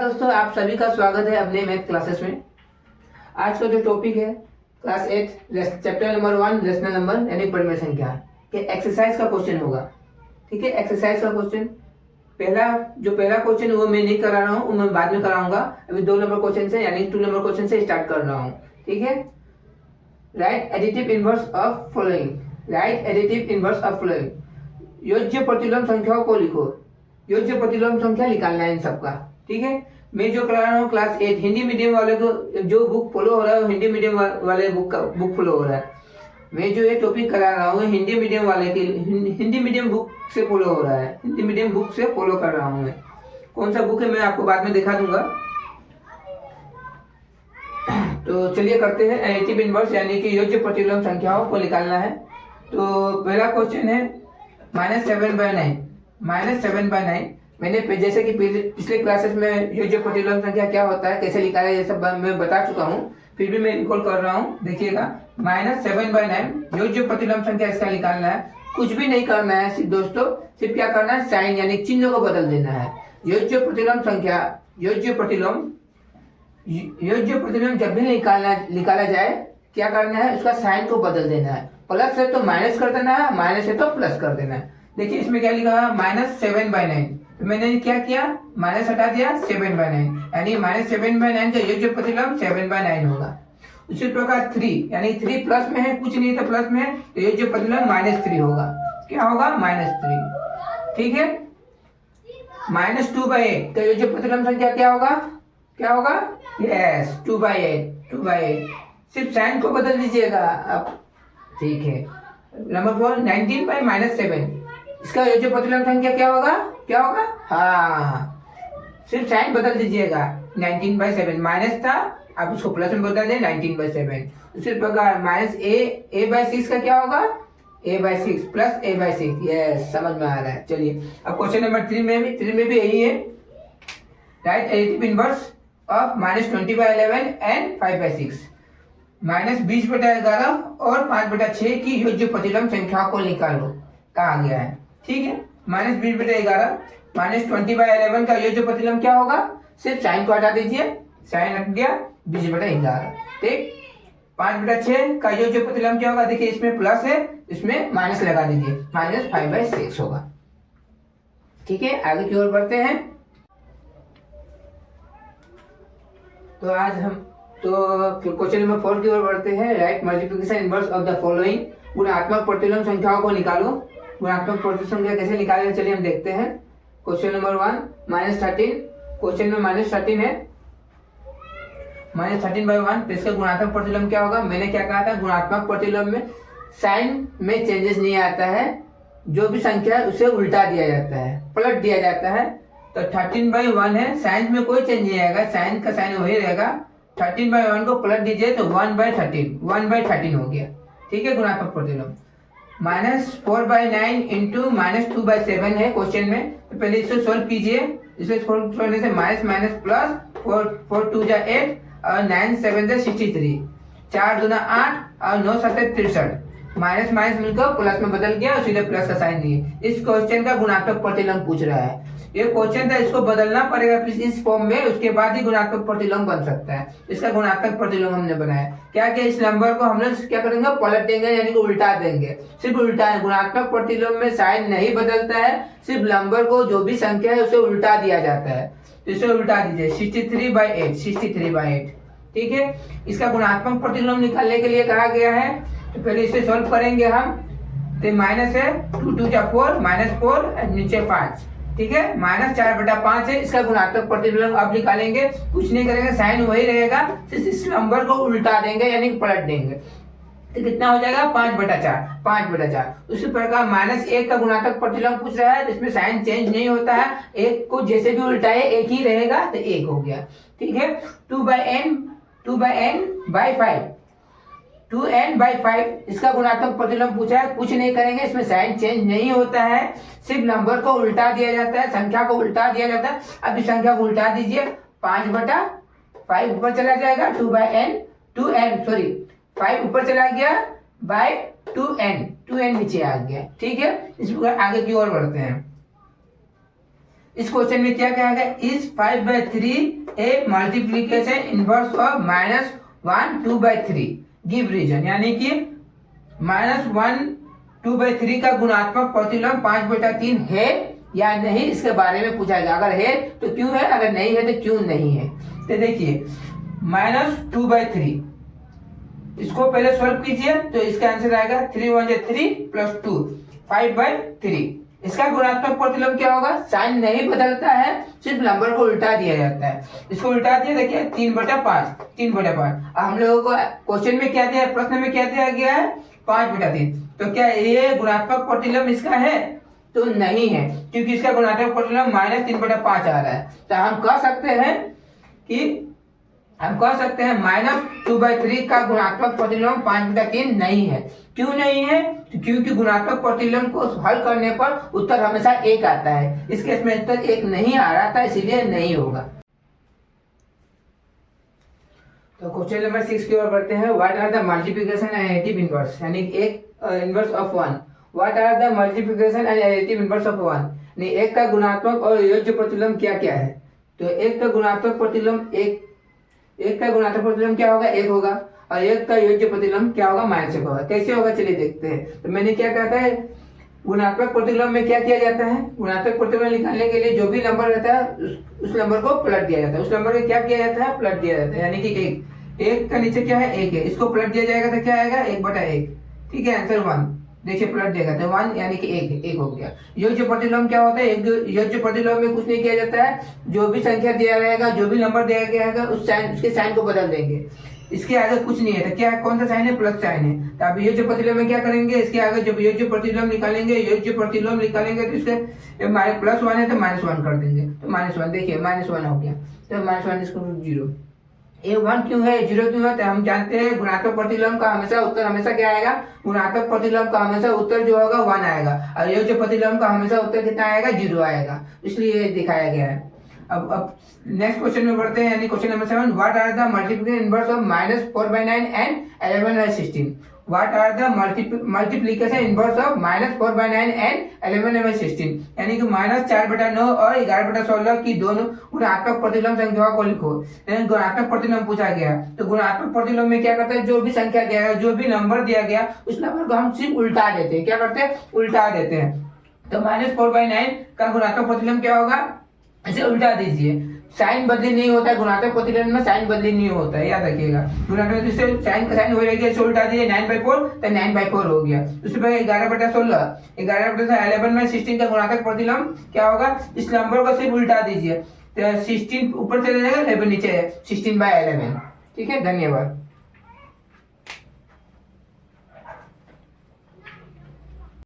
दोस्तों, आप सभी का स्वागत है अपने मैथ क्लासेस में। आज का जो टॉपिक है class 8 chapter number 1 rational number यानी परिमेय संख्या के एक्सरसाइज का क्वेश्चन होगा। ठीक है, एक्सरसाइज का क्वेश्चन पहला क्वेश्चन वो मैं नहीं करा रहा हूँ, वो मैं बाद में कराऊंगा। अभी 2 नंबर क्वेश्चन से यानी 2 नंबर क्वेश्चन से स्टार्ट कर रहा हूँ। ठीक है, right additive inverse of following. योज्य प्रतिलोम संख्याओं को लिखो। योज्य प्रतिलोम संख्या निकालना है इन सबका। ठीक है, मैं जो करा रहा हूँ क्लास 8 हिंदी मीडियम वाले को जो बुक फॉलो हो रहा है हिंदी मीडियम वाले बुक फॉलो हो रहा है। मैं जो ये टॉपिक करा रहा हूँ हिंदी मीडियम वाले की हिंदी मीडियम बुक से फॉलो हो रहा है। हिंदी मीडियम बुक से फॉलो कर रहा हूँ मैं। कौन सा बुक है मैं आपको बाद में दिखा दूंगा। तो चलिए करते हैं। एडिटिव इनवर्स यानी कि योज्य प्रतिलोम संख्याओं को निकालना है। तो पहला क्वेश्चन है -7/9। मैंने जैसे कि पिछले क्लासेस में योज्य प्रतिलोम संख्या क्या होता है, कैसे निकाला है, ये सब मैं बता चुका हूँ। फिर भी मैं रिकॉल कर रहा हूँ। देखिएगा, -7/9 योज्य प्रतिलोम संख्या इसका निकालना है। कुछ भी नहीं करना है, सिर्फ दोस्तों सिर्फ क्या करना है, साइन यानी चिन्ह को बदल देना है। योज्य प्रतिलोम जब भी निकाला जाए क्या करना है, उसका साइन को बदल देना है। प्लस है तो माइनस कर देना है, माइनस है तो प्लस कर देना है। देखिए इसमें क्या लिखा है, -7/9। तो मैंने क्या किया, माइनस हटा दिया, 7/9 यानी -7/9 का योज्य प्रतिलोम 7/9 होगा। उसी प्रकार 3 यानी 3 प्लस में है, कुछ नहीं तो प्लस में है, तो योज्य प्रतिलोम -3 होगा। क्या होगा, -3। ठीक है, -2/8 तो योज्य प्रतिलोम संख्या क्या होगा, यस 2/8। सिर्फ साइन को बदल दीजिएगा अब। ठीक है, नंबर 4 19/-7 इसका योज्य प्रतिलोम संख्या क्या होगा, हाँ सिर्फ साइन बदल दीजिएगा। 19/7 माइनस था, अब उसको प्लस में बदल दें 19/7। उसी प्रकार -a/6 का क्या होगा, a/6 प्लस a/6। यस, समझ में आ रहा है। चलिए अब क्वेश्चन नंबर 3 में भी यही है। Right additive inverse of -20/11 and 5/6। -20/11 और 5/6 की योज्य प्रतिलोम संख्या को निकालो कहा गया है। ठीक है, -20/11 -20/11 का योज्य प्रतिलोम क्या होगा, सिर्फ साइन को हटा दीजिए, साइन हट गया, 20/11। ठीक, 5/6 का योज्य प्रतिलोम क्या होगा, देखिए इसमें प्लस है, इसमें माइनस लगा दीजिए, -5/6 होगा। ठीक है, आगे की ओर बढ़ते हैं। तो आज हम क्वेश्चन नंबर 4 की ओर बढ़ते हैं। Right multiplication inverse of the following. गुणात्मक प्रतिलोम संख्याओं को निकालो। गुणात्मक प्रतिलोम संख्या कैसे निकालें, चलिए हम देखते हैं। Question number 1 -13। क्वेश्चन में -13 है, -13/1 तो इसका गुणात्मक प्रतिलोम क्या होगा। मैंने क्या कहा था, गुणात्मक प्रतिलोम में साइन में चेंजेस नहीं आता है, जो भी संख्या है उसे उल्टा दिया जाता है, पलट दिया जाता है। तो 13/1 है, साइन में कोई चेंज नहीं आएगा, साइन का साइन वही रहेगा। 13/1 को पलट दीजिए तो 1/13 हो गया। ठीक है, गुणात्मक प्रतिलोम। -4/9 इंटू -2/7 है क्वेश्चन में। तो पहले इसको सोल्व कीजिए। इसे सोल्व करने से माइनस प्लस 4 2 जा 8 और 9 7 जा 63, 4 दूना 8 और 9 7 63। माइनस मिलकर प्लस में बदल गया, उसीलिए प्लस का साइन दिए। इस क्वेश्चन का गुणात्मक प्रतिलोम पूछ रहा है। ये क्वेश्चन था, इसको बदलना पड़ेगा इस फॉर्म में, उसके बाद ही गुणात्मक प्रतिलोम बन सकता है। इसका गुणात्मक प्रतिलोम हमने बनाया क्या, इस नंबर को हम लोग क्या करेंगे, पलट देंगे यानी कि उल्टा देंगे। सिर्फ उल्टा है, गुणात्मक प्रतिलोम में साइन नहीं बदलता है, सिर्फ नंबर को जो भी संख्या है उसे उल्टा दिया जाता है। तो इसे उल्टा दीजिए, 63/8। ठीक है, इसका गुणात्मक प्रतिलोम निकालने के लिए कहा गया है। तो पहले इसे सॉल्व करेंगे हम। तो माइनस है, 2 2 जा 4 -4 नीचे 5। ठीक है, -4/5 है। इसका गुणात्मक प्रतिलोम अब निकालेंगे, कुछ नहीं करेंगे, साइन वही रहेगा, सिर्फ इस नंबर को उल्टा देंगे यानी कि पलट देंगे। तो कितना हो जाएगा, 5/4। उसी प्रकार -1 का गुणात्मक प्रतिलोम पूछ रहा है, जिसमें साइन चेंज नहीं होता है, 1 को जैसे भी उल्टाए 1 ही रहेगा, तो 1 हो गया। ठीक है, 2n/5 इसका गुणात्मक प्रतिलोम पूछा है, कुछ नहीं करेंगे, इसमें साइन चेंज नहीं होता है, सिर्फ नंबर को उल्टा दिया जाता है, संख्या को उल्टा दिया जाता है। अब इस संख्या को उल्टा दीजिए, 5/5 ऊपर चला जाएगा, 5 ऊपर चला गया बाय 2n नीचे आ गया। ठीक है, इस प्रकार आगे की ओर बढ़ते हैं। इस क्वेश्चन में क्या कहा गया, is 5/3 a multiplication inverse of -1 2/3, give reason. यानी कि -1 2/3 का गुणात्मक प्रतिलोम 5/3 है या नहीं, इसके बारे में पूछा गया। अगर है तो क्यों है, अगर नहीं है तो क्यों नहीं है। तो देखिए -2/3, इसको पहले सॉल्व कीजिए तो इसका आंसर आएगा 3 1 3 + 2 5/3। इसका गुणात्मक प्रतिलोम क्या होगा, साइन नहीं बदलता है, सिर्फ नंबर को उल्टा दिया जाता है। इसको उल्टा दिया, देखिए 3/5 3/5। हम लोगों को क्वेश्चन में क्या दिया, प्रश्न में क्या दिया गया है, 5/3। तो क्या ये गुणात्मक प्रतिलोम इसका है, तो नहीं है, क्योंकि इसका गुणात्मक प्रतिलोम -3/5 आ रहा है। तो हम कह सकते हैं -2/3 का गुणात्मक प्रतिलोम 5/3 नहीं है। क्यों नहीं है, तो क्योंकि गुणात्मक प्रतिलोम को हल करने पर उत्तर हमेशा 1 आता है। इस केस में उत्तर 1 नहीं आ रहा था, इसीलिए नहीं होगा। तो क्वेश्चन नंबर 6 की ओर बढ़ते हैं। What are the multiplication and additive inverse, यानी inverse of 1। What are the multiplication and additive inverse of 1, यानी 1 का गुणात्मक और योज्य प्रतिलोम क्या क्या है। तो 1 का गुणात्मक प्रतिलोम 1 का गुणात्मक प्रतिलोम क्या होगा, 1 होगा, और 1 का योज्य प्रतिलोम क्या होगा, -1 होगा। कैसे होगा, चलिए देखते हैं। तो मैंने क्या कहा था, गुणात्मक प्रतिलोम में क्या किया जाता है, गुणात्मक प्रतिलोम निकालने के लिए जो भी नंबर रहता है उस नंबर को पलट दिया जाता है। उस नंबर को क्या किया जाता है, पलट दिया जाता है। यानी कि 1 का नीचे क्या है, 1 है, इसको पलट दिया जाएगा तो क्या आएगा, 1/1। ठीक है, आंसर 1। देखिए पलट देगा तो 1 यानी कि 1 हो गया। योज्य प्रतिलोम क्या होता है, योज्य प्रतिलोम में कुछ नहीं किया जाता है, जो भी संख्या दिया रहेगा, जो भी नंबर दिया गया है उसके साइन को बदल देंगे। इसके आगे कुछ नहीं है, तो क्या कौन सा साइन है, प्लस साइन है। तो अब योज्य प्रतिलोम में क्या करेंगे, इसके आगे जब योज्य प्रतिलोम निकालेंगे तो इसके +1 है तो -1 कर देंगे, तो -1। देखिए -1 हो गया, तो -1 इसको 0। ये 1 क्यों है, 0 क्यों है, तो हम जानते हैं गुणात्मक प्रतिलोम का उत्तर हमेशा क्या आएगा, गुणात्मक प्रतिलोम का हमेशा उत्तर जो होगा 1 आएगा, और योज्य प्रतिलोम का हमेशा उत्तर कितना आएगा, 0 आएगा। इसलिए ये दिखाया गया है। अब नेक्स्ट क्वेश्चन में बढ़ते हैं, यानी question number 7। What are the multiplication inverse of -4/9 and 11/16। What are the multiplication inverse of -4/9 and 11/16, यानी कि -4/9 और 11/16 की दोनों गुणात्मक प्रतिलोम संख्याओं को लिखो। गुणात्मक प्रतिलोम पूछा गया, तो गुणात्मक प्रतिलोम में क्या करते हैं, जो भी संख्या दिया गया, जो भी नंबर दिया गया, उस नंबर को हम सिर्फ उल्टा देते हैं। क्या करते हैं, उल्टा देते हैं। तो -4/9 का गुणात्मक प्रतिलोम क्या होगा, इसे उल्टा दीजिए। साइन बदली नहीं होता है, गुणात्मक प्रतिलोम में साइन बदली नहीं होता है, याद रखिएगा। गुणात्मक से साइन का साइन हो जाएगा, इसे उल्टा दीजिए, 9/4 तो 9/4 हो गया। उसके बाद 11/16 11/16 का गुणात्मक प्रतिलोम क्या होगा, इस नंबर को सिर्फ उल्टा दीजिए, तो 16 ऊपर चले जाएगा, 11 नीचे है, 16/11। ठीक है, धन्यवाद।